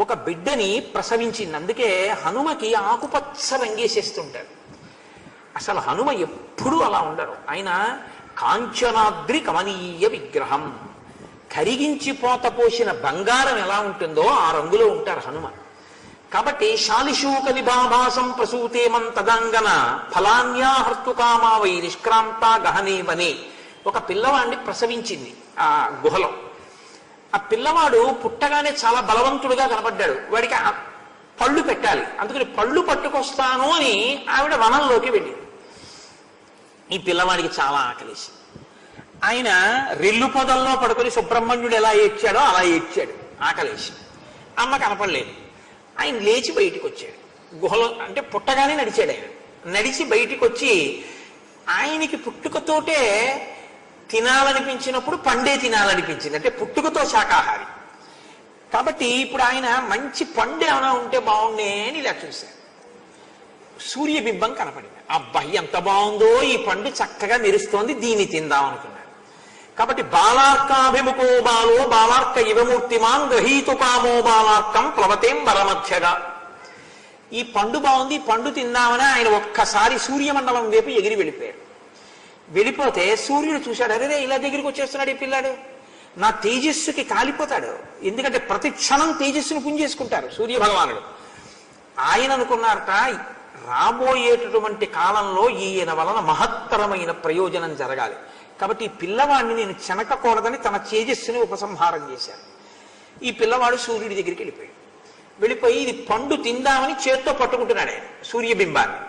ఒక బిడ్డని ప్రసవించింది. అందుకే హనుమకి ఆకుపచ్చ రంగేసేస్తుంటారు. అసలు హనుమ ఎప్పుడూ అలా ఉండరు. ఆయన కాంచనాద్రి కమనీయ విగ్రహం, కరిగించిపోత పోసిన బంగారం ఎలా ఉంటుందో ఆ రంగులో ఉంటారు హనుమ. కాబట్టి శాలిశూక నిభాభాసం ప్రసూతేమం తదంగన ఫలాన్యాహర్తుకామా వై నిష్క్రాంత గహనే వనే. ఒక పిల్లవాడిని ప్రసవించింది ఆ గుహలో. ఆ పిల్లవాడు పుట్టగానే చాలా బలవంతుడుగా కనబడ్డాడు. వాడికి పళ్ళు పెట్టాలి, అందుకని పళ్ళు పట్టుకొస్తాను అని ఆవిడ వనంలోకి వెళ్ళింది. ఈ పిల్లవాడికి చాలా ఆకలేసి ఆయన రెల్లు పొదల్లో పడుకొని సుబ్రహ్మణ్యుడు ఎలా ఏడ్చాడో అలా ఏడ్చాడు ఆకలేసి. అమ్మ కనపడలేదు. ఆయన లేచి బయటికి వచ్చాడు. గుహలో అంటే పుట్టగానే నడిచాడు. ఆయన నడిచి బయటికి వచ్చి ఆయనకి పుట్టుకతోటే తినాలనిపించినప్పుడు పండే తినాలనిపించింది. అంటే పుట్టుకతో శాకాహారి కాబట్టి ఇప్పుడు ఆయన మంచి పండు ఏమైనా ఉంటే బాగుండే అని ఇలా చూశారు. సూర్యబింబం కనపడింది. అబ్బాయి ఎంత బాగుందో, ఈ పండు చక్కగా మెరుస్తోంది, దీన్ని తిందాం అనుకున్నాడు. కాబట్టి బాలార్కాభిముఖో బాలో బాలార్క ఇవమూర్తిమాన్ గ్రహీతు కామో బాలార్కం ప్లవతేం వరమధ్యగా. ఈ పండు బాగుంది, ఈ పండు తిందామని ఆయన ఒక్కసారి సూర్యమండలం వైపు ఎగిరి వెళ్ళిపోయారు. వెళ్ళిపోతే సూర్యుడు చూశాడు, అరే ఇలా దగ్గరికి వచ్చేస్తున్నాడు ఈ పిల్లాడు, నా తేజస్సుకి కాలిపోతాడు. ఎందుకంటే ప్రతి క్షణం తేజస్సును పుంజేసుకుంటారు సూర్య భగవానుడు. ఆయన అనుకున్నారట, రాబోయేటటువంటి కాలంలో ఈయన వలన మహత్తరమైన ప్రయోజనం జరగాలి, కాబట్టి ఈ పిల్లవాడిని నేను చెనకకూడదని తన తేజస్సుని ఉపసంహారం చేశారు. ఈ పిల్లవాడు సూర్యుడి దగ్గరికి వెళ్ళిపోయి ఇది పండు తిందామని చేత్తో పట్టుకుంటున్నాడు ఆయన సూర్యబింబాన్ని.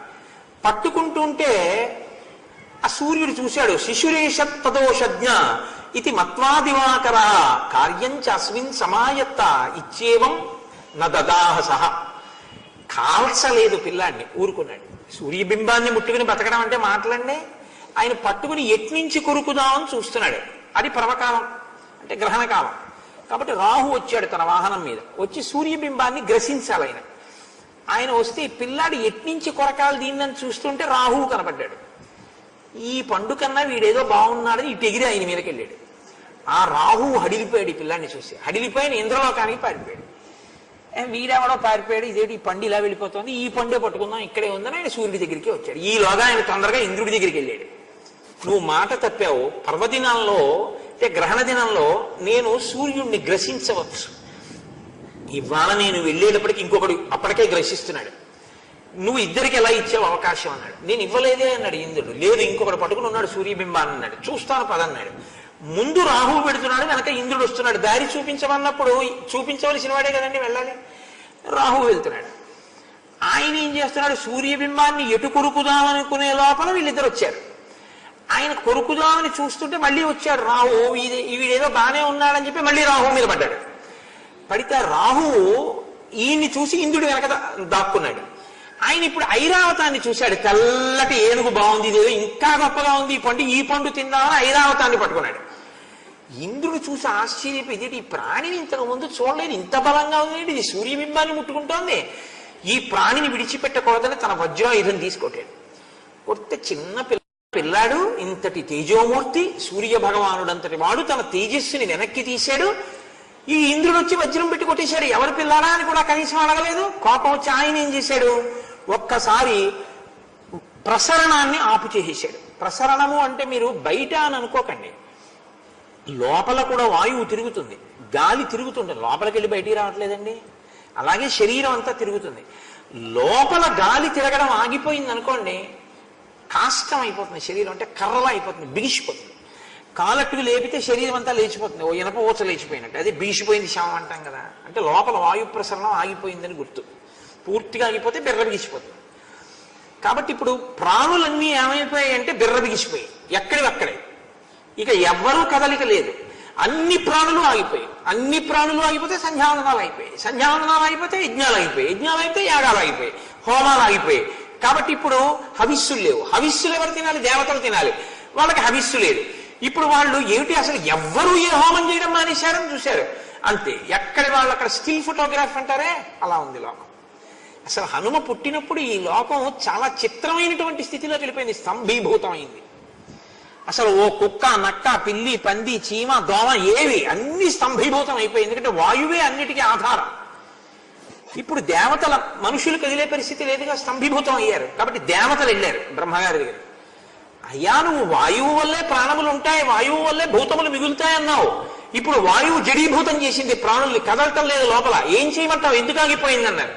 పట్టుకుంటుంటే ఆ సూర్యుడు చూశాడు. శిశురేషత్ తదోషజ్ఞ ఇది మత్వాదివాకర కార్యంచ అస్మిన్ సమాయత్త ఇచ్చేవం నదాహ సహ. కాల్చలేదు పిల్లాడిని, ఊరుకున్నాడు. సూర్యబింబాన్ని ముట్టుకుని బతకడం అంటే మాటలండి. ఆయన పట్టుకుని ఎట్నుంచి కొరుకుదామని చూస్తున్నాడు. అది పర్వకాలం అంటే గ్రహణకాలం కాబట్టి రాహు వచ్చాడు తన వాహనం మీద, వచ్చి సూర్యబింబాన్ని గ్రసించాలి. ఆయన వస్తే పిల్లాడు ఎట్నుంచి కొరకాలి దీన్నని చూస్తుంటే రాహువు కనబడ్డాడు. ఈ పండు కన్నా వీడేదో బాగున్నాడని ఇటు ఎగిరి ఆయన మీదకి వెళ్ళాడు. ఆ రాహువు హడిలిపోయాడు ఈ పిల్లాడిని చూసి. హడిలిపోయిన ఇంద్రలోకానికి పారిపోయాడు. వీడెవడో పారిపోయాడు, ఇదేంటి ఈ పండు ఇలా వెళ్ళిపోతుంది, ఈ పండే పట్టుకుందాం ఇక్కడే ఉందని ఆయన సూర్యుడి దగ్గరికి వచ్చాడు. ఈలోగా ఆయన తొందరగా ఇంద్రుడి దగ్గరికి వెళ్ళాడు. నువ్వు మాట తప్పావు, పర్వదినాల్లో అంటే గ్రహణ దినంలో నేను సూర్యుడిని గ్రసించవచ్చు, ఇవాళ నేను వెళ్ళేటప్పటికి ఇంకొకడు అప్పటికే గ్రసిస్తున్నాడు, నువ్వు ఇద్దరికి ఎలా ఇచ్చావు అవకాశం అన్నాడు. నేను ఇవ్వలేదే అన్నాడు ఇంద్రుడు. లేదు ఇంకొకటి పట్టుకుని ఉన్నాడు సూర్యబింబాన్ని అన్నాడు. చూస్తాను పదన్నాడు. ముందు రాహువు పెడుతున్నాడు, వెనక ఇంద్రుడు వస్తున్నాడు. దారి చూపించమన్నప్పుడు చూపించవలసిన వాడే కదండి వెళ్ళాలి. రాహువు వెళ్తున్నాడు. ఆయన ఏం చేస్తున్నాడు, సూర్యబింబాన్ని ఎటు కొరుకుదామనుకునే లోపల వీళ్ళిద్దరు వచ్చారు. ఆయన కొరుకుదామని చూస్తుంటే మళ్ళీ వచ్చాడు రాహు. వీడేదో బాగానే ఉన్నాడని చెప్పి మళ్ళీ రాహువు మీద పడ్డాడు. పడితే రాహువు ఈయన్ని చూసి ఇంద్రుడు వెనక దాక్కున్నాడు. ఆయన ఇప్పుడు ఐరావతాన్ని చూశాడు. తెల్లటి ఏనుగు బాగుంది, ఇదేదో ఇంకా గొప్పగా ఉంది, ఈ పండు తిందామని ఐరావతాన్ని పట్టుకున్నాడు. ఇంద్రుడు చూసి ఆశ్చర్యపోయి, ఇదేంటి ఈ ప్రాణిని ఇంతకు ముందు చూడలేదు, ఇంత బలంగా ఉంది, ఇది సూర్యబింబాన్ని ముట్టుకుంటోంది, ఈ ప్రాణిని విడిచిపెట్టకూడదని తన వజ్రాయుధం తీసుకొట్టాడు. కొడితే చిన్న పిల్లాడు, ఇంతటి తేజోమూర్తి సూర్య భగవానుడంతటి వాడు తన తేజస్సుని వెనక్కి తీశాడు. ఈ ఇంద్రుడు వచ్చి వజ్రం పెట్టి కొట్టేశాడు. ఎవరు పిల్లాడా అని కూడా కనీసం అడగలేదు. కోపం వచ్చి ఆయన ఏం చేశాడు, ఒక్కసారి ప్రసరణాన్ని ఆపు చేసేశాడు. ప్రసరణము అంటే మీరు బయట అని అనుకోకండి, లోపల కూడా వాయువు తిరుగుతుంది, గాలి తిరుగుతుంటుంది, లోపలికి వెళ్ళి బయటికి రావట్లేదండి. అలాగే శరీరం అంతా తిరుగుతుంది. లోపల గాలి తిరగడం ఆగిపోయింది అనుకోండి, కాష్టం అయిపోతుంది శరీరం, అంటే కర్రలా అయిపోతుంది, బిగిసిపోతుంది. కాలట్టుకు లేపితే శరీరం అంతా లేచిపోతుంది, ఓ ఇనప ఊచ లేచిపోయినట్టు. అదే బిగిసిపోయింది శవం అంటాం కదా, అంటే లోపల వాయు ప్రసరణం ఆగిపోయిందని గుర్తు. పూర్తిగా ఆగిపోతే బిర్ర బిగిసిపోతుంది. కాబట్టి ఇప్పుడు ప్రాణులన్నీ ఏమైపోయాయి అంటే బిర్ర బిగిసిపోయాయి, ఎక్కడివక్కడే. ఇక ఎవ్వరూ కదలిక లేదు, అన్ని ప్రాణులు ఆగిపోయాయి. అన్ని ప్రాణులు ఆగిపోతే సంధ్యావందనాలు అయిపోయాయి, సంధ్యావందనాలు అయిపోతే యజ్ఞాలు అయిపోయాయి, యజ్ఞాలు అయిపోతే యాగాలు అయిపోయాయి, హోమాలు ఆగిపోయాయి. కాబట్టి ఇప్పుడు హవిస్సులు లేవు. హవిస్సులు ఎవరు తినాలి, దేవతలు తినాలి, వాళ్ళకి హవిస్సు లేదు. ఇప్పుడు వాళ్ళు ఏమిటి, అసలు ఎవ్వరూ ఏ హోమం చేయడం మానేశారని చూశారు అంతే. ఎక్కడి వాళ్ళు అక్కడ స్టిల్ ఫోటోగ్రాఫ్ అంటారే అలా ఉంది లోకం. అసలు హనుమ పుట్టినప్పుడు ఈ లోకం చాలా చిత్రమైనటువంటి స్థితిలోకి వెళ్ళిపోయింది, స్తంభీభూతమైంది. అసలు ఓ కుక్క, నక్క, పిల్లి, పంది, చీమ, దోమ ఏవి అన్ని స్తంభీభూతం అయిపోయి, ఎందుకంటే వాయువే అన్నిటికీ ఆధారం. ఇప్పుడు దేవతల మనుషులు కదిలే పరిస్థితి లేదుగా, స్తంభీభూతం అయ్యారు. కాబట్టి దేవతలు వెళ్ళారు బ్రహ్మగారి దగ్గర. అయ్యా నువ్వు వాయువు వల్లే ప్రాణములు ఉంటాయి, వాయువు వల్లే భూతములు మిగులుతాయన్నావు, ఇప్పుడు వాయువు జడీభూతం చేసింది ప్రాణుల్ని, కదలటం లేదు లోపల, ఏం చేయమంటావు, ఎందుకు ఆగిపోయిందన్నారు.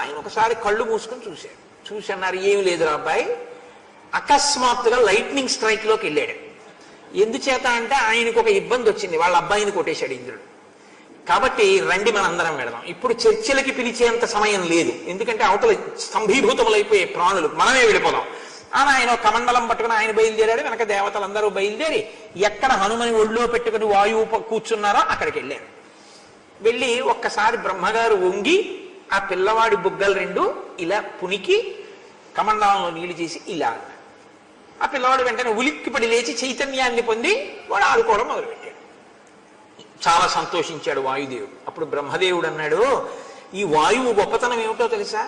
ఆయన ఒకసారి కళ్ళు మూసుకొని చూశారు. చూసి అన్నారు, ఏమి లేదురా అబ్బాయి, అకస్మాత్తుగా లైట్నింగ్ స్ట్రైక్ లోకి వెళ్ళాడు. ఎందుచేత అంటే ఆయనకు ఒక ఇబ్బంది వచ్చింది, వాళ్ళ అబ్బాయిని కొట్టేశాడు ఇంద్రుడు. కాబట్టి రండి మనందరం వెళదాం, ఇప్పుడు చర్చలకి పిలిచేంత సమయం లేదు, ఎందుకంటే అవతల స్తంభీభూతములైపోయే ప్రాణులు, మనమే వెళ్ళిపోదాం అని ఆయన కమండలం పట్టుకుని ఆయన బయలుదేరాడు. వెనక దేవతలందరూ బయలుదేరి ఎక్కడ హనుమని ఒళ్ళో పెట్టుకుని వాయువు కూర్చున్నారో అక్కడికి వెళ్ళారు. వెళ్ళి ఒక్కసారి బ్రహ్మగారు వంగి ఆ పిల్లవాడి బుగ్గలు రెండు ఇలా పునికి కమండలంలో నీళ్లు చేసి ఇలా అన్నారు. ఆ పిల్లవాడు వెంటనే ఉలిక్కిపడి లేచి చైతన్యాన్ని పొంది వాడు ఆడుకోవడం మొదలుపెట్టాడు. చాలా సంతోషించాడు వాయుదేవుడు. అప్పుడు బ్రహ్మదేవుడు అన్నాడు, ఈ వాయువు గొప్పతనం ఏమిటో తెలుసా,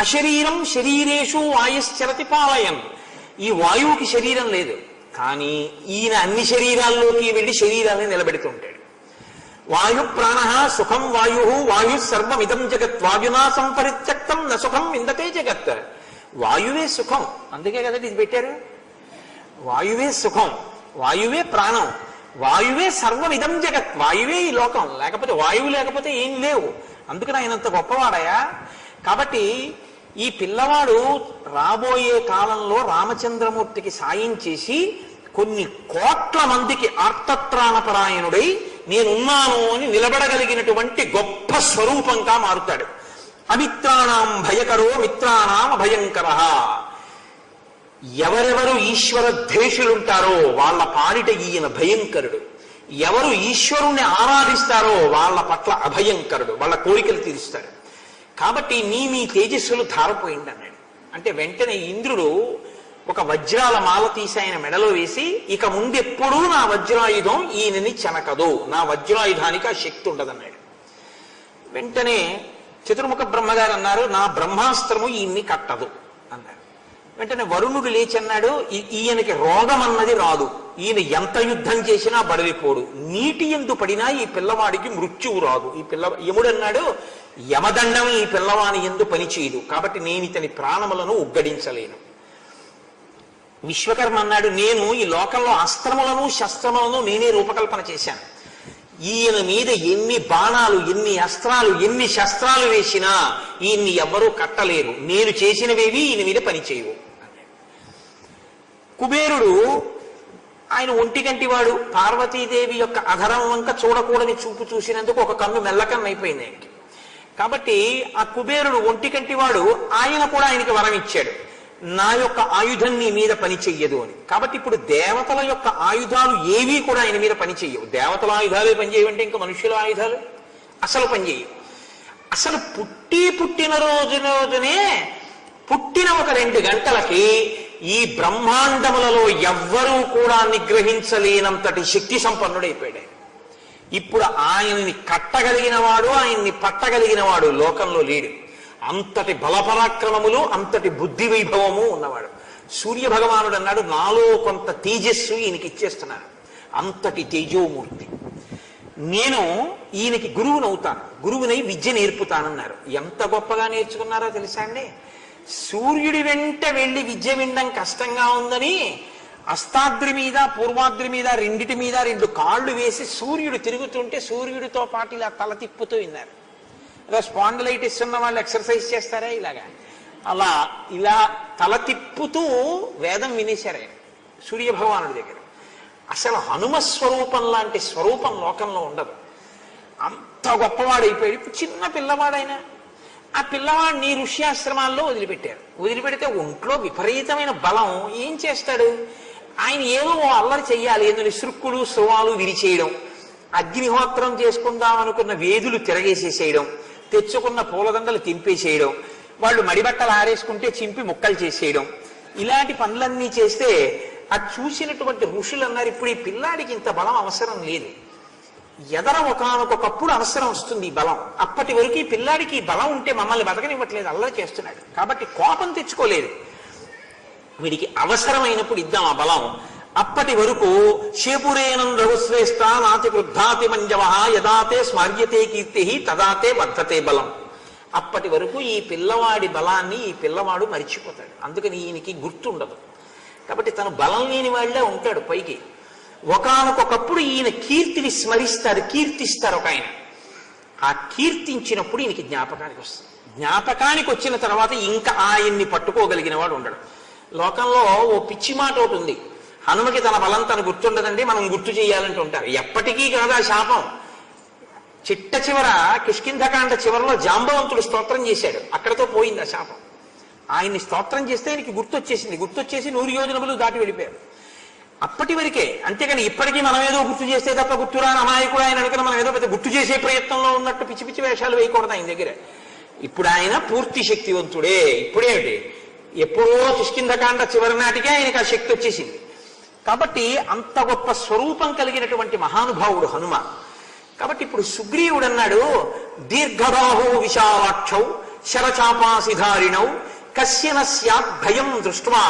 అశరీరం శరీరేషు వాయుశ్చరతి పాలయం. ఈ వాయువుకి శరీరం లేదు, కానీ ఈయన అన్ని శరీరాల్లోకి వెళ్ళి శరీరాన్ని నిలబెడుతుంటాడు. వాయు ప్రాణ సుఖం వాయు, వాయు సర్వమిదం జగత్, వాయునా సంపరిత్యక్తం న సుఖం విందతే జగత్. వాయువే సుఖం, అందుకే కదండి ఇది పెట్టారు. వాయువే సుఖం, వాయువే ప్రాణం, వాయువే సర్వమిదం జగత్, వాయువే ఈ లోకం, లేకపోతే వాయువు లేకపోతే ఏం లేవు. అందుకని ఆయనంత గొప్పవాడయా. కాబట్టి ఈ పిల్లవాడు రాబోయే కాలంలో రామచంద్రమూర్తికి సాయం చేసి కొన్ని కోట్ల మందికి ఆర్తత్రాణపరాయణుడై నేనున్నాను అని నిలబడగలిగినటువంటి గొప్ప స్వరూపంగా మారుతాడు. అమిత్రాణం భయకరో మిత్రాణం అభయంకర. ఎవరెవరు ఈశ్వర ద్వేషులుంటారో వాళ్ళ పాలిట ఈయన భయంకరుడు, ఎవరు ఈశ్వరుణ్ణి ఆరాధిస్తారో వాళ్ళ పట్ల అభయంకరుడు, వాళ్ళ కోరికలు తీరుస్తాడు. కాబట్టి మీ తేజస్సులు ధారపోయింది అన్నాడు. అంటే వెంటనే ఇంద్రుడు ఒక వజ్రాల మాల తీసి ఆయన మెడలో వేసి, ఇక ముందెప్పుడూ నా వజ్రాయుధం ఈయనని చెనకదు, నా వజ్రాయుధానికి ఆ శక్తి ఉండదన్నాడు. వెంటనే చతుర్ముఖ బ్రహ్మగారు అన్నారు, నా బ్రహ్మాస్త్రము ఈయన్ని కట్టదు అన్నారు. వెంటనే వరుణుడు లేచి అన్నాడు, ఈయనకి రోగం అన్నది రాదు, ఈయన ఎంత యుద్ధం చేసినా బడలిపోడు, నీటి ఎందు పడినా ఈ పిల్లవాడికి మృత్యువు రాదు. యముడు అన్నాడు, యమదండం ఈ పిల్లవాని ఎందు పనిచేయదు, కాబట్టి నేను ఇతని ప్రాణములను ఉగ్గడించలేను. విశ్వకర్మ అన్నాడు, నేను ఈ లోకంలో అస్త్రములను శస్త్రములను నేనే రూపకల్పన చేశాను, ఈయన మీద ఎన్ని బాణాలు, ఎన్ని అస్త్రాలు, ఎన్ని శస్త్రాలు వేసినా ఈయన్ని ఎవ్వరూ కట్టలేరు, నేను చేసినవేవి ఈయన మీద పనిచేయవు. కుబేరుడు ఆయన ఒంటికంటివాడు, పార్వతీదేవి యొక్క అధరం వంక చూడకూడని చూపు చూసినందుకు ఒక కన్ను మెల్లకన్ను అయిపోయింది ఆయనకి. కాబట్టి ఆ కుబేరుడు ఒంటికంటివాడు, ఆయన కూడా ఆయనకి వరం ఇచ్చాడు, నా యొక్క ఆయుధం నీ మీద పని చెయ్యదు అని. కాబట్టి ఇప్పుడు దేవతల యొక్క ఆయుధాలు ఏవీ కూడా ఆయన మీద పని చెయ్యవు. దేవతల ఆయుధాలే పనిచేయవంటే ఇంకా మనుష్యుల ఆయుధాలు అసలు పనిచేయవు. అసలు పుట్టిన రోజునే పుట్టిన ఒక 2 గంటలకి ఈ బ్రహ్మాండములలో ఎవ్వరూ కూడా నిగ్రహించలేనంతటి శక్తి సంపన్నుడైపోయాడు. ఇప్పుడు ఆయన్ని కట్టగలిగిన వాడు, ఆయన్ని పట్టగలిగిన వాడు లోకంలో లేడు. అంతటి బలపరాక్రమములు, అంతటి బుద్ధి వైభవము ఉన్నవాడు. సూర్య భగవానుడు అన్నాడు, నాలో కొంత తేజస్సు ఈయనకి ఇచ్చేస్తున్నాను, అంతటి తేజోమూర్తి, నేను ఈయనకి గురువునవుతాను, గురువునై విద్య నేర్పుతానన్నారు. ఎంత గొప్పగా నేర్చుకున్నారో తెలుసా అండి. సూర్యుడి వెంట వెళ్ళి విద్య వినడం కష్టంగా ఉందని అస్తాద్రి మీద పూర్వాద్రి మీద రెండిటి మీద 2 కాళ్ళు వేసి సూర్యుడు తిరుగుతుంటే సూర్యుడితో పాటు ఇలా తల తిప్పుతూ విన్నారు. అలా స్పాండిలైటిస్ ఉన్న వాళ్ళు ఎక్సర్సైజ్ చేస్తారా ఇలాగా, అలా ఇలా తల తిప్పుతూ వేదం వినేశారు ఆయన సూర్య భగవానుడి దగ్గర. అసలు హనుమ స్వరూపం లాంటి స్వరూపం లోకంలో ఉండదు. అంత గొప్పవాడైపోయాడు. ఇప్పుడు చిన్న పిల్లవాడైనా ఆ పిల్లవాడిని ఋష్యాశ్రమాల్లో వదిలిపెట్టారు. వదిలిపెడితే ఒంట్లో విపరీతమైన బలం, ఏం చేస్తాడు ఆయన, ఏదో అల్లరి చెయ్యాలి, ఎందుకు శృక్కులు స్రవాలు విరిచేయడం, అగ్నిహోత్రం చేసుకుందాం అనుకున్న వేదులు తిరగేసేసేయడం, తెచ్చుకున్న పూలదండలు తింపేసేయడం, వాళ్ళు మడిబట్టలు ఆరేసుకుంటే చింపి ముక్కలు చేసేయడం, ఇలాంటి పనులన్నీ చేస్తే అది చూసినటువంటి ఋషులు అన్నారు, ఇప్పుడు ఈ పిల్లాడికి ఇంత బలం అవసరం లేదు, ఎదర ఒకనొకప్పుడు అవసరం వస్తుంది ఈ బలం, అప్పటి వరకు ఈ పిల్లాడికి ఈ బలం ఉంటే మమ్మల్ని బతకనివ్వట్లేదు, అల్లరి చేస్తున్నాడు, కాబట్టి కోపం తెచ్చుకోలేదు, వీడికి అవసరమైనప్పుడు ఇద్దాం ఆ బలం అప్పటి వరకు శేపురేనం రఘుశ్రేష్ఠ నాతి వృద్ధాతి మంజవ యదాతే స్మర్యతే కీర్తి తదాతే వర్ధతే బలం. అప్పటి వరకు ఈ పిల్లవాడి బలాన్ని ఈ పిల్లవాడు మరిచిపోతాడు. అందుకని ఈయనకి గుర్తుండదు. కాబట్టి తను బలం లేని వాళ్ళే ఉంటాడు పైకి. ఒకానొకప్పుడు ఈయన కీర్తిని స్మరిస్తారు, కీర్తిస్తారు ఒక ఆయన. ఆ కీర్తించినప్పుడు ఈయనకి జ్ఞాపకానికి వస్తుంది. జ్ఞాపకానికి వచ్చిన తర్వాత ఇంకా ఆయన్ని పట్టుకోగలిగిన వాడు ఉండడు. లోకంలో ఓ పిచ్చి మాట ఒకటి ఉంది, హనుమకి తన బలం తను గుర్తుండదండి, మనం గుర్తు చేయాలంటూ ఉంటారు. ఎప్పటికీ కాదు ఆ శాపం. చిట్ట చివర కిష్కింధకాండ చివరిలో జాంబవంతుడు స్తోత్రం చేశాడు, అక్కడతో పోయింది ఆ శాపం. ఆయన్ని స్తోత్రం చేస్తే ఆయనకి గుర్తొచ్చేసింది. గుర్తొచ్చేసి 100 యోజనములు దాటి వెళ్ళిపోయారు. అప్పటి వరకే. అంతేగాని ఇప్పటికీ మనం ఏదో గుర్తు చేస్తే తప్ప గుర్తురాని అమాయకుడు ఆయన అనుకుని మనం ఏదో పెద్ద గుర్తు చేసే ప్రయత్నంలో ఉన్నట్టు పిచ్చి పిచ్చి వేషాలు వేయకూడదు ఆయన దగ్గర. ఇప్పుడు ఆయన పూర్తి శక్తివంతుడే. ఇప్పుడేమిటి, ఎప్పుడో కిష్కింధకాండ చివరి నాటికే ఆయనకి ఆ శక్తి వచ్చేసింది. కాబట్టి అంత గొప్ప స్వరూపం కలిగినటువంటి మహానుభావుడు హనుమ. కాబట్టి ఇప్పుడు సుగ్రీవుడు అన్నాడు, దీర్ఘబాహు విశాలాక్షౌ శరచాపాసిధారిణౌ కశ్యన స్యాత్ భయం దృష్ట్వా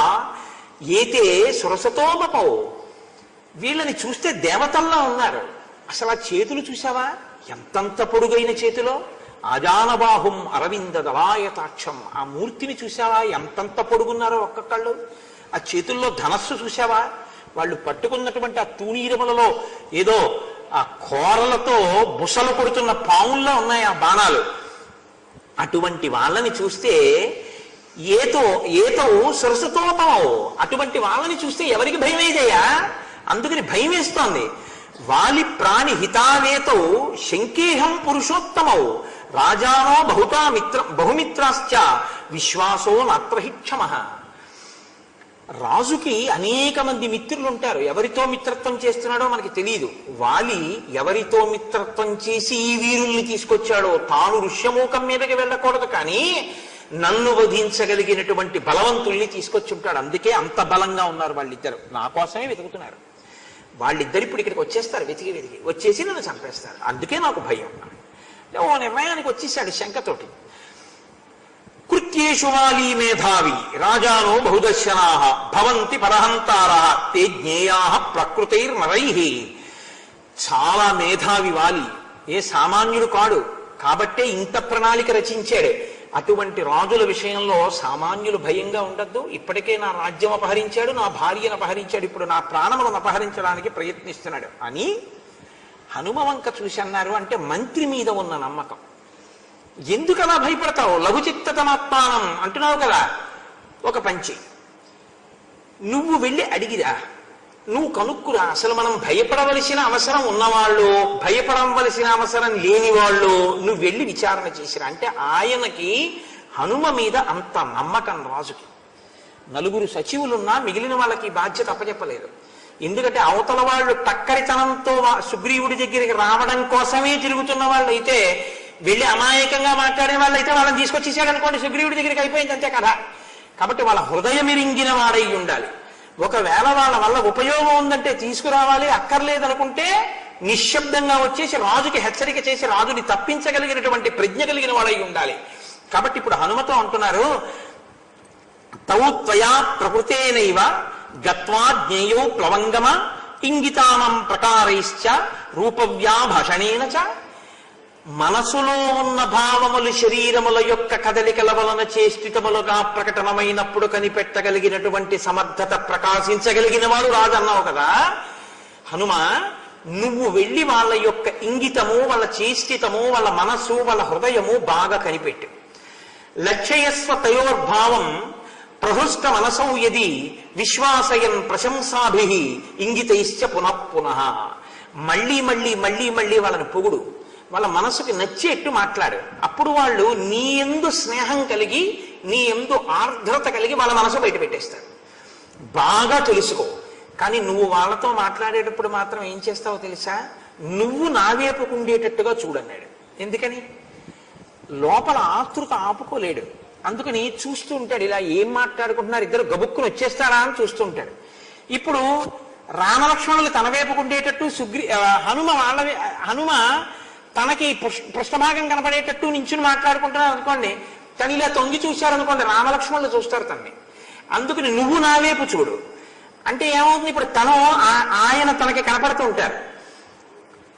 ఏతే సురసతోమపౌ. వీళ్ళని చూస్తే దేవతల్లా ఉన్నారు. అసలు ఆ చేతులు చూసావా, ఎంతంత పొడుగైన చేతిలో. ఆజానబాహుం అరవింద దళాయతాక్షం. ఆ మూర్తిని చూసావా, ఎంతంత పొడుగున్నారో ఒక్కొక్కళ్ళు. ఆ చేతుల్లో ధనస్సు చూసావా, వాళ్ళు పట్టుకున్నటువంటి ఆ తూణీరములలో ఏదో ఆ కోరలతో బుసలు కొడుతున్న పావుల్లో ఉన్నాయి ఆ బాణాలు. అటువంటి వాళ్ళని చూస్తే ఏతో సురసతోమవు. అటువంటి వాళ్ళని చూస్తే ఎవరికి భయం వేదయ్యా? అందుకని భయం వేస్తోంది. వాలి ప్రాణి హితావేతో శంకేహం పురుషోత్తమౌ రాజానో బహుమిత్రాశ్చ విశ్వాసో నాత్రహిక్షమ. రాజుకి అనేక మంది మిత్రులు ఉంటారు. ఎవరితో మిత్రత్వం చేస్తున్నాడో మనకి తెలియదు. వాలి ఎవరితో మిత్రత్వం చేసి ఈ వీరుల్ని తీసుకొచ్చాడో, తాను ఋష్యమూకం మీదకి వెళ్ళకూడదు కానీ నన్ను వధించగలిగినటువంటి బలవంతుల్ని తీసుకొచ్చి ఉంటాడు. అందుకే అంత బలంగా ఉన్నారు వాళ్ళిద్దరు. నా కోసమే వెతుకుతున్నారు వాళ్ళిద్దరు. ఇప్పుడు ఇక్కడికి వచ్చేస్తారు, వెతికి వచ్చేసి నన్ను చంపేస్తారు. అందుకే నాకు భయం. ఓ నిర్ణయానికి వచ్చేసాడు శంకతోటి. కృత్యేషు వాలి మేధావి రాజానో బహుదర్శనా భవంతి పరహంతారా తే జ్ఞేయా ప్రకృతైర్నరై. చాలా మేధావి వాలి, ఏ సామాన్యుడు కాడు. కాబట్టే ఇంత ప్రణాళిక రచించాడు. అటువంటి రాజుల విషయంలో సామాన్యులు భయంగా ఉండద్దు. ఇప్పటికే నా రాజ్యం అపహరించాడు, నా భార్యను అపహరించాడు, ఇప్పుడు నా ప్రాణములను అపహరించడానికి ప్రయత్నిస్తున్నాడు అని హనుమ వంక చూసి అన్నారు. అంటే మంత్రి మీద ఉన్న నమ్మకం. ఎందుకు అలా భయపడతావు? లఘుచిత్తతమాత్మానం అంటున్నావు కదా. ఒక పంచి నువ్వు వెళ్ళి అడిగిరా, నువ్వు కనుక్కురా. అసలు మనం భయపడవలసిన అవసరం ఉన్నవాళ్ళు, భయపడవలసిన అవసరం లేని వాళ్ళు నువ్వు వెళ్ళి విచారణ చేసిరా. అంటే ఆయనకి హనుమ మీద అంత నమ్మకం రాజుకి. 4 సచివులున్నా మిగిలిన వాళ్ళకి బాధ్యత అప్పచెప్పలేదు. ఎందుకంటే అవతల వాళ్ళు టక్కరితనంతో సుగ్రీవుడి దగ్గరికి రావడం కోసమే తిరుగుతున్న వాళ్ళు అయితే, వెళ్ళి అమాయకంగా మాట్లాడే వాళ్ళు అయితే వాళ్ళని తీసుకొచ్చేసాడు అనుకోండి, సుగ్రీవుడి దగ్గరికి అయిపోయింది అంతే కదా. కాబట్టి వాళ్ళ హృదయమిరింగిన వాడై ఉండాలి. ఒకవేళ వాళ్ళ వల్ల ఉపయోగం ఉందంటే తీసుకురావాలి, అక్కర్లేదనుకుంటే నిశ్శబ్దంగా వచ్చేసి రాజుకి హెచ్చరిక చేసి రాజుని తప్పించగలిగినటువంటి ప్రజ్ఞ కలిగిన వాడై ఉండాలి. కాబట్టి ఇప్పుడు హనుమతో అంటున్నారు, తౌ త్వయా ప్రకృతేనైవ గత్వా జ్ఞేయో ప్లవంగమ ఇంగితానం ప్రకారైశ్చ రూపవ్యాభషణేన చ. మనసులో ఉన్న భావములు శరీరముల యొక్క కదలికల వలన చేష్టితములుగా ప్రకటనమైనప్పుడు కనిపెట్టగలిగినటువంటి సమర్థత ప్రకాశించగలిగిన వాడు రాజు అన్నావు కదా. హనుమ, నువ్వు వెళ్ళి వాళ్ళ యొక్క ఇంగితము, వాళ్ళ చేష్టితము, వాళ్ళ మనస్సు, వాళ్ళ హృదయము బాగా కనిపెట్టు. లక్ష్యస్వ తయోర్భావం ప్రహృష్ట మనసౌ యది విశ్వాసయన్ ప్రశంసాభి ఇంగితైశ్చ పునఃపునః. మళ్ళీ మళ్ళీ మళ్ళీ మళ్ళీ వాళ్ళని పొగుడు, వాళ్ళ మనసుకి నచ్చేట్టు మాట్లాడు. అప్పుడు వాళ్ళు నీ యందు స్నేహం కలిగి, నీ యందు ఆర్ద్రత కలిగి వాళ్ళ మనసు బయట పెట్టేస్తారు. బాగా తెలుసుకో. కానీ నువ్వు వాళ్ళతో మాట్లాడేటప్పుడు మాత్రం ఏం చేస్తావో తెలుసా, నువ్వు నా వైపుకు ఉండేటట్టుగా చూడన్నాడు. ఎందుకని? లోపల ఆతృత ఆపుకోలేడు. అందుకని చూస్తూ ఉంటాడు, ఇలా ఏం మాట్లాడుకుంటున్నారు, ఇద్దరు గబుక్కుని వచ్చేస్తారా అని చూస్తూ ఉంటాడు. ఇప్పుడు రామలక్ష్మణులు తన వైపుకు ఉండేటట్టు హనుమ తనకి పృష్ఠభాగం కనపడేటట్టు నించుని మాట్లాడుకుంటున్నారు అనుకోండి, తను ఇలా తొంగి చూశారనుకోండి, రామలక్ష్మణులు చూస్తారు తన్ని. అందుకని నువ్వు నా వైపు చూడు. అంటే ఏమవుతుంది, ఇప్పుడు ఆయన తనకి కనపడుతూ ఉంటారు.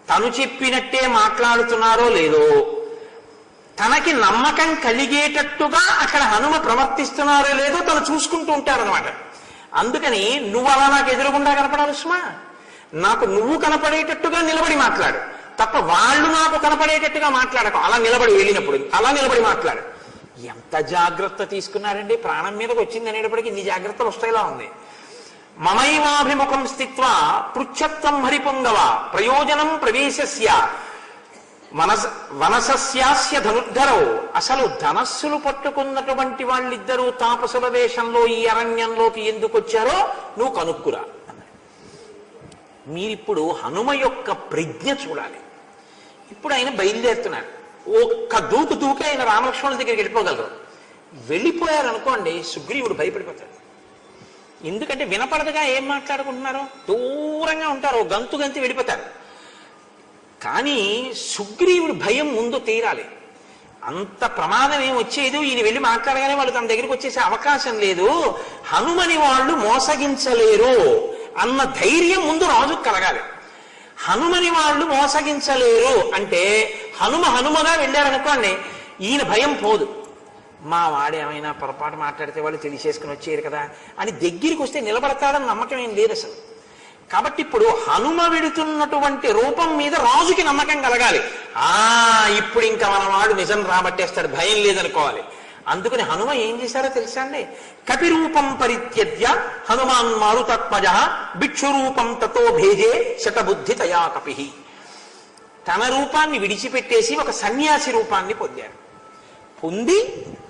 తను చెప్పినట్టే మాట్లాడుతున్నారో లేదో, తనకి నమ్మకం కలిగేటట్టుగా అక్కడ హనుమ ప్రవర్తిస్తున్నారో లేదో తను చూసుకుంటూ ఉంటారనమాట. అందుకని నువ్వు అలా నాకు ఎదురుగుండా కనపడాలి సుమా, నాకు నువ్వు కనపడేటట్టుగా నిలబడి మాట్లాడు తప్ప వాళ్ళు నాకు కనపడేటట్టుగా మాట్లాడకు. అలా నిలబడి వెళ్ళినప్పుడు అలా నిలబడి మాట్లాడు. ఎంత జాగ్రత్త తీసుకున్నారండి, ప్రాణం మీదకి వచ్చింది అనేటప్పటికీ ఇన్ని జాగ్రత్తలు వస్తాయిలా ఉంది. మమైవాభిముఖం స్థిత్వా పృచ్ఛత్వం హరిపుంగవ ప్రయోజనం ప్రవేశస్య వనసస్యాస్య ధనుర్ధరో. అసలు ధనస్సులు పట్టుకున్నటువంటి వాళ్ళిద్దరూ తాపసుల వేషంలో ఈ అరణ్యంలోకి ఎందుకు వచ్చారో నువ్వు కనుక్కురా. మీరిప్పుడు హనుమ యొక్క ప్రజ్ఞ చూడాలి. ఇప్పుడు ఆయన బయలుదేరుతున్నారు, ఒక్క దూకి ఆయన రామలక్ష్మణుల దగ్గరికి వెళ్ళిపోగలరు. వెళ్ళిపోయారనుకోండి సుగ్రీవుడు భయపడిపోతాడు. ఎందుకంటే వినపడదుగా ఏం మాట్లాడుకుంటున్నారో, దూరంగా ఉంటారు, గంతు వెళ్ళిపోతారు. కానీ సుగ్రీవుడి భయం ముందు తీరాలి. అంత ప్రమాదం ఏం వచ్చేది, ఈయన వెళ్ళి మాట్లాడగానే వాళ్ళు తన దగ్గరికి వచ్చేసే అవకాశం లేదు, హనుమని వాళ్ళు మోసగించలేరు అన్న ధైర్యం ముందు రాజుకు కలగాలి. హనుమని వాళ్ళు మోసగించలేరు అంటే హనుమగా వెళ్ళారనుకోండి, ఈయన భయం పోదు. మా వాడేమైనా పొరపాటు మాట్లాడితే వాళ్ళు తెలిసేసుకుని వచ్చేరు కదా అని దగ్గరికి వస్తే నిలబడతాడని నమ్మకం ఏం లేదు అసలు. కాబట్టి ఇప్పుడు హనుమ వెడుతున్నటువంటి రూపం మీద రాజుకి నమ్మకం కలగాలి. ఇప్పుడు ఇంకా మన వాడు నిజం రాబట్టేస్తాడు, భయం లేదనుకోవాలి. అందుకని హనుమ ఏం చేశారో తెలుసా అండి, కపిరూపం పరిత్యజ్య హనుమాన్ మారుతత్మజ భిక్షురూపం తతో భేజే శతబుద్ధి తయా కపి. తన రూపాన్ని విడిచిపెట్టేసి ఒక సన్యాసి రూపాన్ని పొందారు. పొంది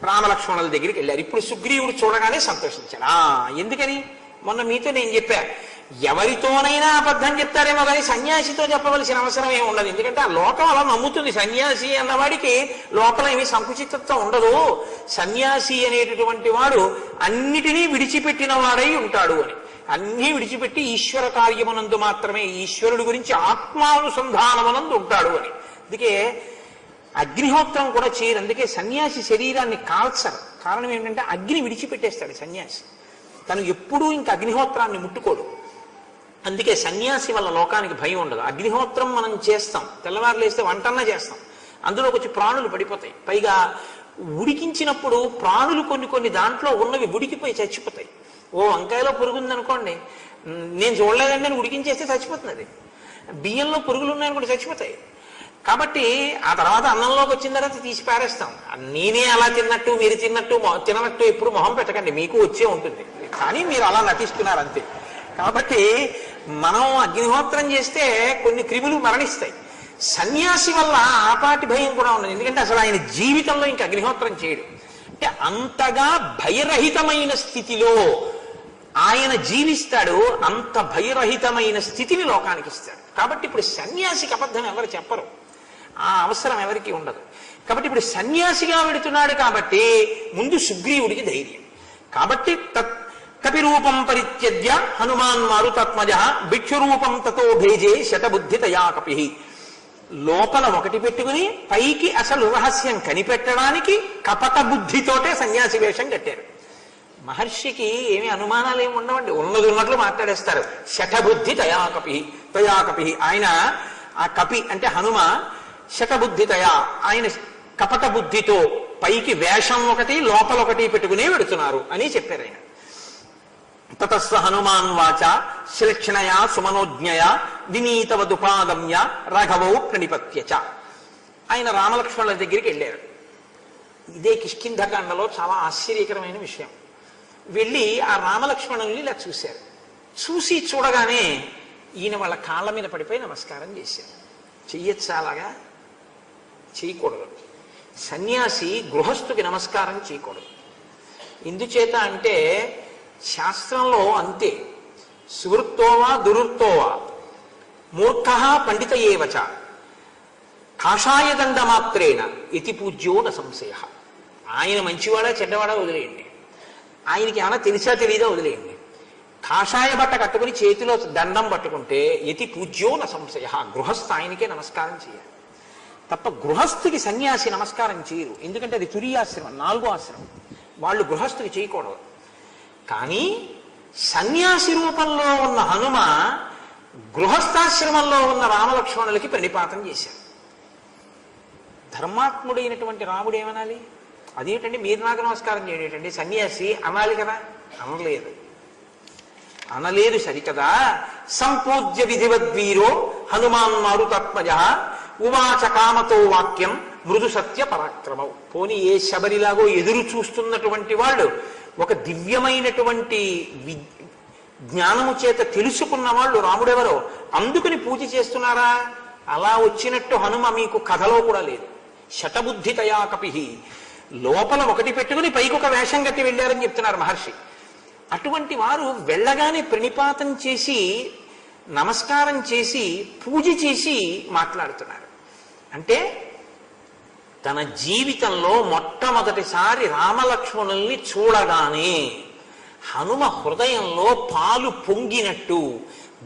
రామలక్ష్మణుల దగ్గరికి వెళ్ళారు. ఇప్పుడు సుగ్రీవుడు చూడగానే సంతోషించాడు. ఎందుకని మొన్న మీతో నేను చెప్పా, ఎవరితోనైనా అబద్ధం చెప్తారేమో కానీ సన్యాసితో చెప్పవలసిన అవసరం ఏమి ఉండదు. ఎందుకంటే ఆ లోకం అలా నమ్ముతుంది. సన్యాసి అన్నవాడికి లోపల ఏమీ సంకుచితత్వం ఉండదు. సన్యాసి అనేటటువంటి వాడు అన్నిటినీ విడిచిపెట్టిన వాడై ఉంటాడు అని. అన్నీ విడిచిపెట్టి ఈశ్వర కార్యమునందు మాత్రమే, ఈశ్వరుడు గురించి ఆత్మానుసంధానమునందు ఉంటాడు అని. అందుకే అగ్నిహోత్రం కూడా చేయరు. అందుకే సన్యాసి శరీరాన్ని కాల్చరు. కారణం ఏంటంటే అగ్ని విడిచిపెట్టేస్తాడు సన్యాసి. తను ఎప్పుడూ ఇంకా అగ్నిహోత్రాన్ని ముట్టుకోడు. అందుకే సన్యాసి వల్ల లోకానికి భయం ఉండదు. అగ్నిహోత్రం మనం చేస్తాం, తెల్లవారు లేస్తే వంటన్నా చేస్తాం, అందులోకి వచ్చి ప్రాణులు పడిపోతాయి. పైగా ఉడికించినప్పుడు ప్రాణులు కొన్ని దాంట్లో ఉన్నవి ఉడికిపోయి చచ్చిపోతాయి. ఓ వంకాయలో పురుగుంది అనుకోండి, నేను చూడలేదండి అని ఉడికించేస్తే చచ్చిపోతుంది. అది బియ్యంలో పురుగులు ఉన్నాయని కూడా చచ్చిపోతాయి. కాబట్టి ఆ తర్వాత అన్నంలోకి వచ్చిన తర్వాత తీసి పారేస్తాం. నేనే అలా తిన్నట్టు మీరు తిననట్టు ఎప్పుడు మొహం పెట్టకండి, మీకు వచ్చే ఉంటుంది. కానీ మీరు అలా నటిస్తున్నారు అంతే. కాబట్టి మనం అగ్నిహోత్రం చేస్తే కొన్ని క్రిములు మరణిస్తాయి. సన్యాసి వల్ల ఆపాటి భయం కూడా ఉన్నది. ఎందుకంటే అసలు ఆయన జీవితంలో ఇంకా అగ్నిహోత్రం చేయడు. అంటే అంతగా భయరహితమైన స్థితిలో ఆయన జీవిస్తాడు. అంత భయరహితమైన స్థితిని లోకానికి ఇస్తాడు. కాబట్టి ఇప్పుడు సన్యాసికి అబద్ధం ఎవరు చెప్పరు, ఆ అవసరం ఎవరికి ఉండదు. కాబట్టి ఇప్పుడు సన్యాసిగా వెడుతున్నాడు కాబట్టి ముందు సుగ్రీవుడికి ధైర్యం. కాబట్టి కపిరూపం పరిత్యజ్య హనుమాన్ మారుతత్మజ భిక్షురూపం తతో భేజే శతబుద్ధి తయా కపి. లోపల ఒకటి పెట్టుకుని పైకి అసలు రహస్యం కనిపెట్టడానికి కపట బుద్ధితోటే సన్యాసి వేషం కట్టారు. మహర్షికి ఏమి అనుమానాలు ఏమి ఉండవండి, ఉన్నది ఉన్నట్లు మాట్లాడేస్తారు. శఠబుద్ధి తయా కపి. ఆయన ఆ కపి అంటే హనుమ శఠబుద్ధి తయా, ఆయన కపట బుద్ధితో పైకి వేషం ఒకటి లోపల ఒకటి పెట్టుకునే పెడుతున్నారు అని చెప్పారు ఆయన. తతస్వ హనుమాన్ వాచ శ్లక్షణయా సుమనోజ్ఞయ వినీతవదుపాగమ్య రాఘవౌ ప్రణిపత్యచ. ఆయన రామలక్ష్మణుల దగ్గరికి వెళ్ళారు. ఇదే కిష్కింధకాండలో చాలా ఆశ్చర్యకరమైన విషయం. వెళ్ళి ఆ రామలక్ష్మణుల్ని ఇలా చూశారు. చూడగానే ఈయన వాళ్ళ కాళ్ళ మీద పడిపోయి నమస్కారం చేశారు. చెయ్యొచ్చా అలాగా? చేయకూడదు. సన్యాసి గృహస్థుకి నమస్కారం చేయకూడదు. ఎందుచేత అంటే శాస్త్రంలో అంతే, సువృత్తోవా దురుత్తోవా మూర్ఖ పండిత ఏవచ కాషాయదండ మాత్రేణ ఇతి పూజ్యో న సంశయ. ఆయన మంచివాడా చెడ్డవాడా వదిలేయండి, ఆయనకి ఏమైనా తెలిసా తెలీదా వదిలేయండి. కాషాయ బట్ట కట్టుకుని చేతిలో దండం పట్టుకుంటే యతి పూజ్యో న సంశయ, గృహస్థ ఆయనకే నమస్కారం చేయాలి తప్ప గృహస్థుకి సన్యాసి నమస్కారం చేయరు. ఎందుకంటే అది తురియాశ్రమం, 4వ ఆశ్రమం, వాళ్ళు గృహస్థుకి చేయకూడదు. కానీ సన్యాసి రూపంలో ఉన్న హనుమ గృహస్థాశ్రమంలో ఉన్న రామలక్ష్మణులకి ప్రణిపాతం చేశారు. ధర్మాత్ముడైనటువంటి రాముడు ఏమనాలి? అదేంటండి మీరు నాకు నమస్కారం చేయటండి సన్యాసి అనాలి కదా, అనలేదు సరికదా. సంపూజ్య విధివద్వీరో హనుమాన్ మారుతాత్మజ ఉవాచ కామతో వాక్యం మృదు సత్య పరాక్రమం. పోనీ ఏ శబరిలాగో ఎదురు చూస్తున్నటువంటి వాళ్ళు ఒక దివ్యమైనటువంటి జ్ఞానము చేత తెలుసుకున్న వాళ్ళు రాముడెవరో అందుకని పూజ చేస్తున్నారా? అలా వచ్చినట్టు హనుమ మీకు కథలో కూడా లేదు. శటబుద్ధితయా కపిహి, లోపల ఒకటి పెట్టుకుని పైకి ఒక వేషం కట్టి వెళ్ళారని చెప్తున్నారు మహర్షి. అటువంటి వారు వెళ్ళగానే ప్రణిపాతం చేసి నమస్కారం చేసి పూజ చేసి మాట్లాడుతున్నారు. అంటే తన జీవితంలో మొట్టమొదటిసారి రామలక్ష్మణుల్ని చూడగానే హనుమ హృదయంలో పాలు పొంగినట్టు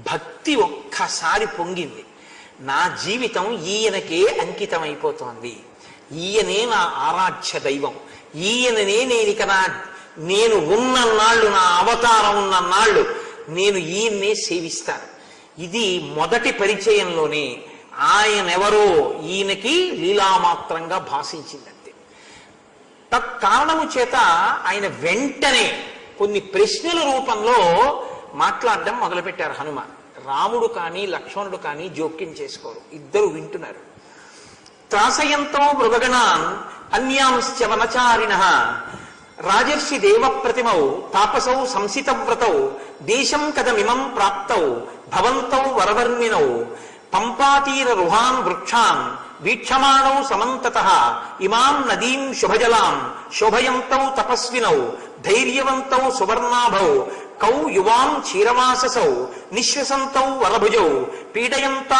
భక్తి ఒక్కసారి పొంగింది. నా జీవితం ఈయనకే అంకితమైపోతోంది, ఈయనే నా ఆరాధ్య దైవం, ఈయననే నేను ఉన్నన్నాళ్ళు, నా అవతారం ఉన్నన్నాళ్ళు నేను ఈయన్నే సేవిస్తాను. ఇది మొదటి పరిచయంలోనే ఆయనెవరో ఈయనకి లీలామాత్రంగా భాషించిందంతే. తత్కారణము చేత ఆయన వెంటనే కొన్ని ప్రశ్నల రూపంలో మాట్లాడడం మొదలుపెట్టారు హనుమ. రాముడు కానీ లక్ష్మణుడు కానీ జోక్యం చేసుకోరు, ఇద్దరు వింటున్నారు. త్రాసయంతో మృగగణాన్ అన్యాంశ్చ వనచారిణః రాజర్షి దేవ ప్రతిమౌ తాపసౌ సంసితవ్రతౌ దేశం కదమిమం ప్రాప్తౌ భవంతౌ వరవర్మినౌ పంపాతీర రుహాన్ వృక్షాన్ వీక్షమాణౌ సమంతతః ఇమాం నదీం శుభజలాం శోభయంతౌ తపస్వినౌ ధైర్యవంతౌ సువర్ణాభౌ కౌ యువాం క్షీరవాససౌ నిశ్వసంతౌ వరభుజౌ పీడయంతా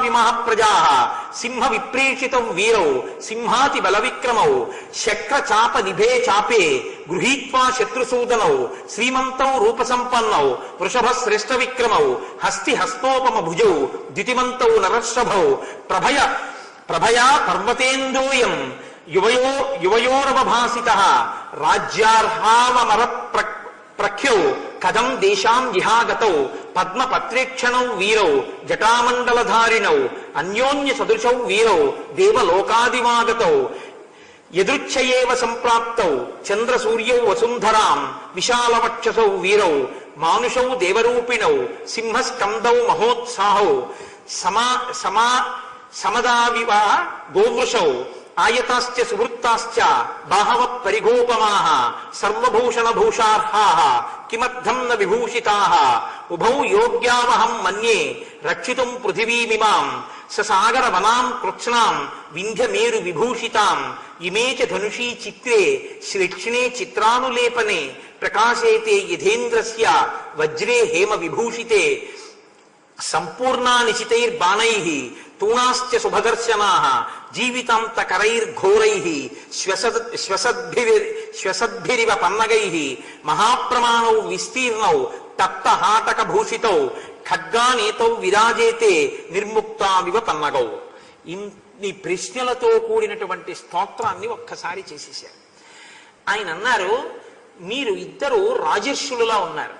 విమః ప్రజాః సింహ విప్రేషితౌ వీరౌ సింహాతి బల విక్రమౌ శక్ర చాప నిభే చాపే గృహీత్వా శత్రుసూదనౌ శ్రీమంతౌ రూపసంపన్నౌ వృషభ శ్రేష్ఠ విక్రమౌ హస్తి హస్తోపమ భుజౌ ద్యుతిమంతౌ నరర్షభౌ ప్రభయా పర్వతేందోయం యువయోరవభాసితః రాజ్యార్హావమర ప్రఖ్యౌ కథం దేశాం జిహాగతౌ పద్మపత్రేక్షణౌ వీరౌ జటామండలధారిణౌ అన్యోన్య సదృశౌ వీరౌ దేవలోకాదిమాగతౌ యదృచ్ఛయేవ సంప్రాప్తౌ చంద్రసూర్యౌ వసుంధరాం విశాలవక్షసౌ వీరౌ మానుషౌ దేవరూపిణౌ సింహస్కందౌ మహోత్సాహౌ సమదావివ గోవృషౌ ఆయతాశ్చ సువృత్తాశ్చ బాహవ పరిగోపమాః సర్వభూషణ భూషార్హాః కిమర్థం న విభూషితాః ఉభౌ యోగ్యావహం మన్యే రక్షితుం పృథివీమిమాం ససాగర వనాం కృత్స్నాం వింధ్యమేరు విభూషితాం ఇమే చ ధనుషీ చిత్రే శ్లిక్ష్ణే చిత్రానులేపనే ప్రకాశేతే యథేంద్రస్య వజ్రే హేమ విభూషితే సంపూర్ణానిశితైర్బాణైః తూణాశ్చ శుభదర్శనాః జీవితాంతకరైర్ఘోరైః శ్వసద్భిరివ పన్నగైః మహాప్రమాణౌ విస్తీర్ణౌ తప్తహాటక భూషితౌ ఖడ్గానేతౌ విరాజేతే నిర్ముక్తావివ పన్నగౌ. ఇన్ని ప్రశ్నలతో కూడినటువంటి స్తోత్రాన్ని ఒక్కసారి చేసేశారు. ఆయన అన్నారు, మీరు ఇద్దరు రాజర్షులులా ఉన్నారు,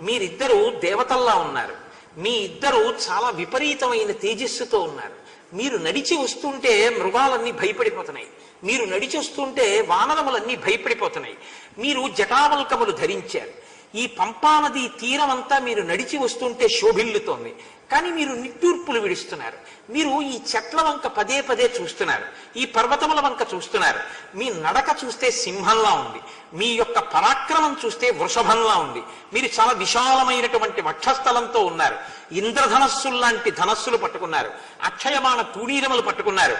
మీరిద్దరూ దేవతల్లా ఉన్నారు, మీ ఇద్దరు చాలా విపరీతమైన తేజస్సుతో ఉన్నారు. మీరు నడిచి వస్తుంటే మృగాలన్నీ భయపడిపోతున్నాయి, మీరు నడిచి వస్తుంటే వానరములన్నీ భయపడిపోతున్నాయి. మీరు జటావల్కములు ధరించారు, ఈ పంపానది తీరం అంతా మీరు నడిచి వస్తుంటే శోభిల్లుతోంది. కానీ మీరు నిట్టూర్పులు విడుస్తున్నారు. మీరు ఈ చెట్ల వంక పదే పదే చూస్తున్నారు, ఈ పర్వతముల వంక చూస్తున్నారు. మీ నడక చూస్తే సింహంలా ఉంది, మీ యొక్క పరాక్రమం చూస్తే వృషభంలా ఉంది. మీరు చాలా విశాలమైనటువంటి వక్షస్థలంతో ఉన్నారు, ఇంద్రధనస్సుల్లాంటి ధనస్సులు పట్టుకున్నారు, అక్షయమాణ తూణీరములు పట్టుకున్నారు.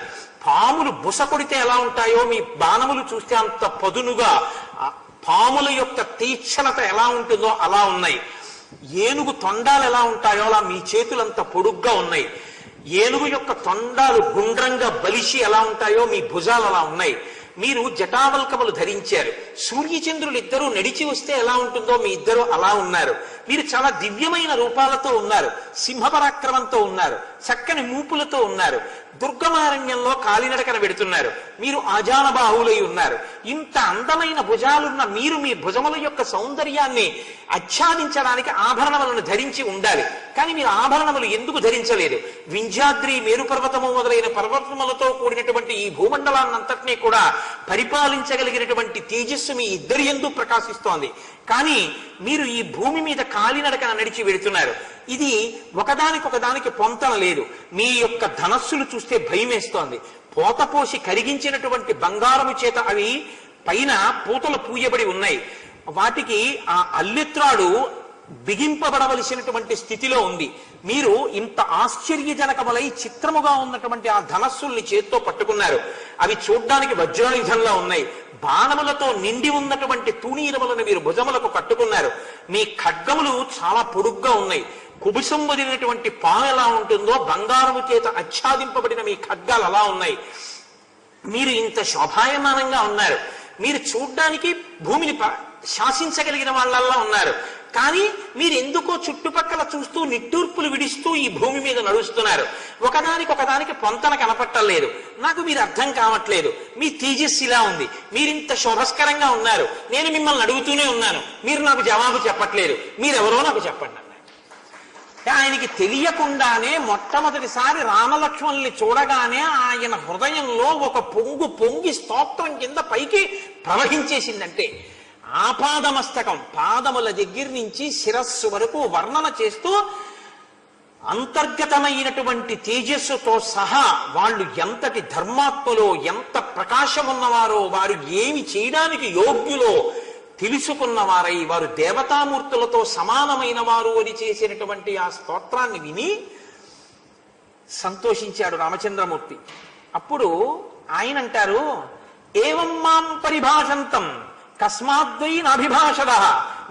పాములు బుస కొడితే ఎలా ఉంటాయో మీ బాణములు చూస్తే అంత పదునుగా, పాముల యొక్క తీక్షణత ఎలా ఉంటుందో అలా ఉన్నాయి. ఏనుగు తొండాలు ఎలా ఉంటాయో అలా మీ చేతులంత పొడుగ్గా ఉన్నాయి. ఏనుగు యొక్క తొండాలు గుండ్రంగా బలిసి ఎలా ఉంటాయో మీ భుజాలు అలా ఉన్నాయి. మీరు జటావల్కములు ధరించారు. సూర్యచంద్రులు ఇద్దరూ నడిచి వస్తే ఎలా ఉంటుందో మీ ఇద్దరు అలా ఉన్నారు. మీరు చాలా దివ్యమైన రూపాలతో ఉన్నారు, సింహపరాక్రమంతో ఉన్నారు, చక్కని మూపులతో ఉన్నారు. దుర్గమారణ్యంలో కాలినడకన పెడుతున్నారు, మీరు ఆజానబాహులై ఉన్నారు. ఇంత అందమైన భుజాలున్న మీరు మీ భుజముల యొక్క సౌందర్యాన్ని ఆచ్ఛాదించడానికి ఆభరణములను ధరించి ఉండాలి. కానీ మీరు ఆభరణములు ఎందుకు ధరించలేదు? వింధ్యాద్రి మేరుపర్వతము మొదలైన పర్వతములతో కూడినటువంటి ఈ భూమండలాన్నంతటినీ కూడా పరిపాలించగలిగినటువంటి తేజస్సు మీ ఇద్దరి యందు ప్రకాశిస్తోంది. కానీ మీరు ఈ భూమి మీద కాలినడకన నడిచి వెడుతున్నారు. ఇది ఒకదానికొకదానికి పొంతన లేదు. మీ యొక్క ధనస్సులు చూస్తే భయమేస్తోంది. పోతపోసి కరిగించినటువంటి బంగారము చేత అవి పైన పూతలు పూయబడి ఉన్నాయి. వాటికి ఆ అల్లెత్రాడు బిగింపబడవలసినటువంటి స్థితిలో ఉంది. మీరు ఇంత ఆశ్చర్యజనకములై చిత్రముగా ఉన్నటువంటి ఆ ధనస్సుల్ని చేత్తో పట్టుకున్నారు. అవి చూడ్డానికి వజ్రాయుధంలా ఉన్నాయి. బాణములతో నిండి ఉన్నటువంటి తూణీరములను మీరు భుజములకు కట్టుకున్నారు. మీ ఖడ్గములు చాలా పొడుగ్గా ఉన్నాయి. కుబుసం వదిలినటువంటి పాము ఎలా ఉంటుందో బంగారము చేత ఆచ్ఛాదింపబడిన మీ ఖడ్గాలు అలా ఉన్నాయి. మీరు ఇంత శోభాయమానంగా ఉన్నారు. మీరు చూడ్డానికి భూమిని శాసించగలిగిన వాళ్ళల్లా ఉన్నారు. కానీ మీరు ఎందుకో చుట్టుపక్కల చూస్తూ నిట్టూర్పులు విడిస్తూ ఈ భూమి మీద నడుస్తున్నారు. ఒకదానికి పొంతన కనపట్టలేదు. నాకు మీరు అర్థం కావట్లేదు. మీ తేజస్సు ఇలా ఉంది, మీరింత శోభస్కరంగా ఉన్నారు. నేను మిమ్మల్ని అడుగుతూనే ఉన్నాను, మీరు నాకు జవాబు చెప్పట్లేదు. మీరెవరో నాకు చెప్పండి అన్నాడు. ఆయనకి తెలియకుండానే మొట్టమొదటిసారి రామలక్ష్మణుల్ని చూడగానే ఆయన హృదయంలో ఒక పొంగి స్తోత్రం కింద పైకి ప్రవహించేసిందంటే, ఆపాదమస్తకం పాదముల దగ్గర నుంచి శిరస్సు వరకు వర్ణన చేస్తూ అంతర్గతమైనటువంటి తేజస్సుతో సహా వాళ్ళు ఎంతటి ధర్మాత్ములో, ఎంత ప్రకాశం ఉన్నవారో, వారు ఏమి చేయడానికి యోగ్యులో తెలుసుకున్నవారై వారు దేవతామూర్తులతో సమానమైన వారు అని చేసినటువంటి ఆ స్తోత్రాన్ని విని సంతోషించాడు రామచంద్రమూర్తి. అప్పుడు ఆయన అంటారు, ఏవం మాం పరిభాషంతం కస్మాద్వై నాభిభాషద.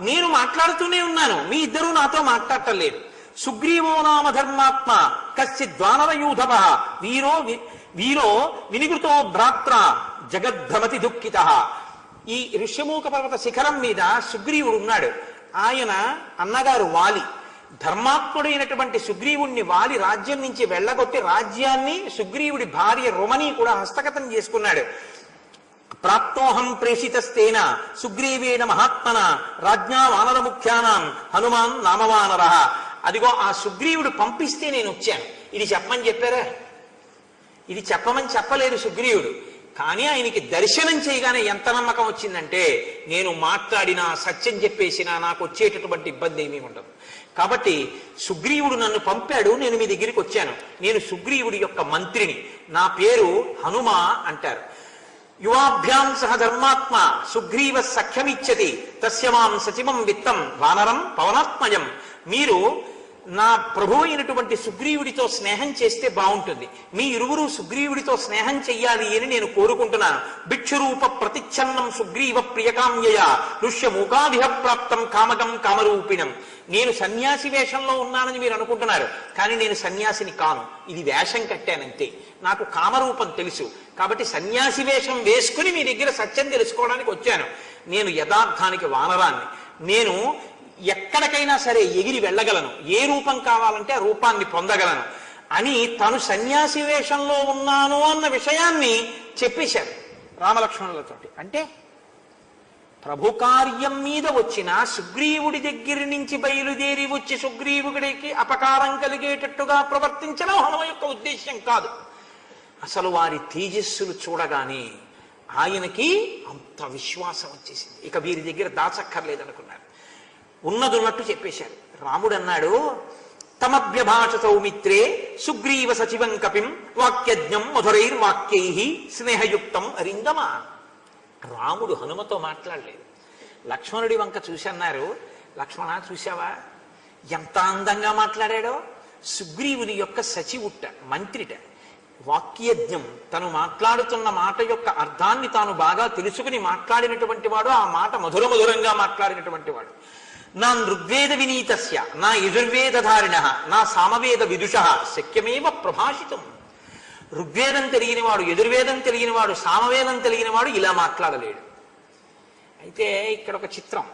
నేను మాట్లాడుతూనే ఉన్నాను, మీ ఇద్దరూ నాతో మాట్లాడటలేదు. సుగ్రీవో నామ ధర్మాత్మ కశ్చిద్వానరయూధవ వీరో వినిగృతో భ్రాత్ర జగద్భ్రమతి దుఃఖిత. ఈ ఋష్యమూక పర్వత శిఖరం మీద సుగ్రీవుడు ఉన్నాడు. ఆయన అన్నగారు వాలి. ధర్మాత్ముడైనటువంటి సుగ్రీవుణ్ణి వాలి రాజ్యం నుంచి వెళ్ళగొట్టి రాజ్యాన్ని సుగ్రీవుడి భార్య రుమని కూడా హస్తగతం చేసుకున్నాడు. ప్రాప్తోహం ప్రేషితస్తేన సుగ్రీవేణ మహాత్మన రాజ్ఞా వానర ముఖ్యానాం హనుమాన్ నామవానర. అదిగో ఆ సుగ్రీవుడు పంపిస్తే నేను వచ్చాను. ఇది చెప్పమని చెప్పారా? ఇది చెప్పమని చెప్పలేదు సుగ్రీవుడు. కానీ ఆయనకి దర్శనం చేయగానే ఎంత నమ్మకం వచ్చిందంటే, నేను మాట్లాడినా సత్యం చెప్పేసినా నాకు వచ్చేటటువంటి ఇబ్బంది ఏమీ ఉండదు. కాబట్టి సుగ్రీవుడు నన్ను పంపాడు, నేను మీ దగ్గరికి వచ్చాను. నేను సుగ్రీవుడి యొక్క మంత్రిని, నా పేరు హనుమ అంటారు. యువాభ్యాం సహ ధర్మాత్మ సుగ్రీవ సఖ్యమిచ్చతి తస్యమాం సచివం విత్తం వానరం పవనాత్మయం. మీరు నా ప్రభు అయినటువంటి సుగ్రీవుడితో స్నేహం చేస్తే బాగుంటుంది. మీ ఇరువురు సుగ్రీవుడితో స్నేహం చెయ్యాలి అని నేను కోరుకుంటున్నాను. భిక్షురూప ప్రతిచ్ఛన్నం సుగ్రీవ ప్రియకామ్యయ ఋష్యమూకాధిహ ప్రాప్తం కామకం కామరూపిణం. నేను సన్యాసి వేషంలో ఉన్నానని మీరు అనుకుంటున్నారు, కానీ నేను సన్యాసిని కాను. ఇది వేషం కట్టానంతే. నాకు కామరూపం తెలుసు. కాబట్టి సన్యాసి వేషం వేసుకుని మీ దగ్గర సత్యం తెలుసుకోవడానికి వచ్చాను. నేను యథార్థానికి వానరాన్ని. నేను ఎక్కడికైనా సరే ఎగిరి వెళ్ళగలను, ఏ రూపం కావాలంటే ఆ రూపాన్ని పొందగలను అని తను సన్యాసి వేషంలో ఉన్నాను అన్న విషయాన్ని చెప్పేశారు రామలక్ష్మణులతోటి. అంటే ప్రభు కార్యం మీద వచ్చిన సుగ్రీవుడి దగ్గర నుంచి బయలుదేరి వచ్చి సుగ్రీవుడికి అపకారం కలిగేటట్టుగా ప్రవర్తించడం హనుమ యొక్క ఉద్దేశ్యం కాదు. అసలు వారి తేజస్సులు చూడగానే ఆయనకి అంత విశ్వాసం వచ్చేసింది. ఇక వీరి దగ్గర దాచక్కర్లేదనుకున్నారు. ఉన్నదున్నట్టు చెప్పేశారు. రాముడు అన్నాడు, తమభ్యభాష సౌమిత్రే సుగ్రీవ సచివం కపిం వాక్యజ్ఞం మధురైర్వాక్యై స్నేహయుక్తం అరిందమా. రాముడు హనుమతో మాట్లాడలేదు. లక్ష్మణుడి వంక చూసి అన్నారు, లక్ష్మణ చూశావా ఎంత అందంగా మాట్లాడాడో. సుగ్రీవుని యొక్క సచివుట్ట, మంత్రిట. వాక్యజ్ఞం, తను మాట్లాడుతున్న మాట యొక్క అర్థాన్ని తాను బాగా తెలుసుకుని మాట్లాడినటువంటి వాడు, ఆ మాట మధురంగా మాట్లాడినటువంటి వాడు. నా ఋగ్వేద వినీతస్య నా యజుర్వేదధారిణ నా సామవేద విదుష శక్యమేవ ప్రభాషితం. ఋగ్వేదం తెలియనివాడు, యజుర్వేదం తెలియనివాడు, సామవేదం తెలియనివాడు ఇలా మాట్లాడలేడు. అయితే ఇక్కడ ఒక చిత్రం,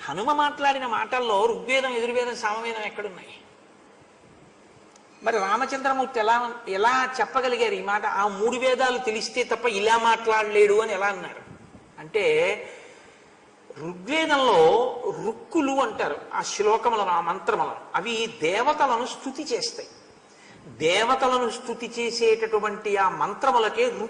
హనుమ మాట్లాడిన మాటల్లో ఋగ్వేదం, యజుర్వేదం, సామవేదం ఎక్కడున్నాయి? మరి రామచంద్రమూర్తి ఎలా ఎలా చెప్పగలిగారు ఈ మాట? ఆ 3 వేదాలు తెలిస్తే తప్ప ఇలా మాట్లాడలేడు అని ఎలా అన్నారు అంటే, ఋగ్వేదంలో రుక్కులు అంటారు ఆ శ్లోకములను, ఆ మంత్రములను. అవి దేవతలను స్తుతి చేస్తాయి. దేవతలను స్తుతి చేసేటటువంటి ఆ మంత్రములకే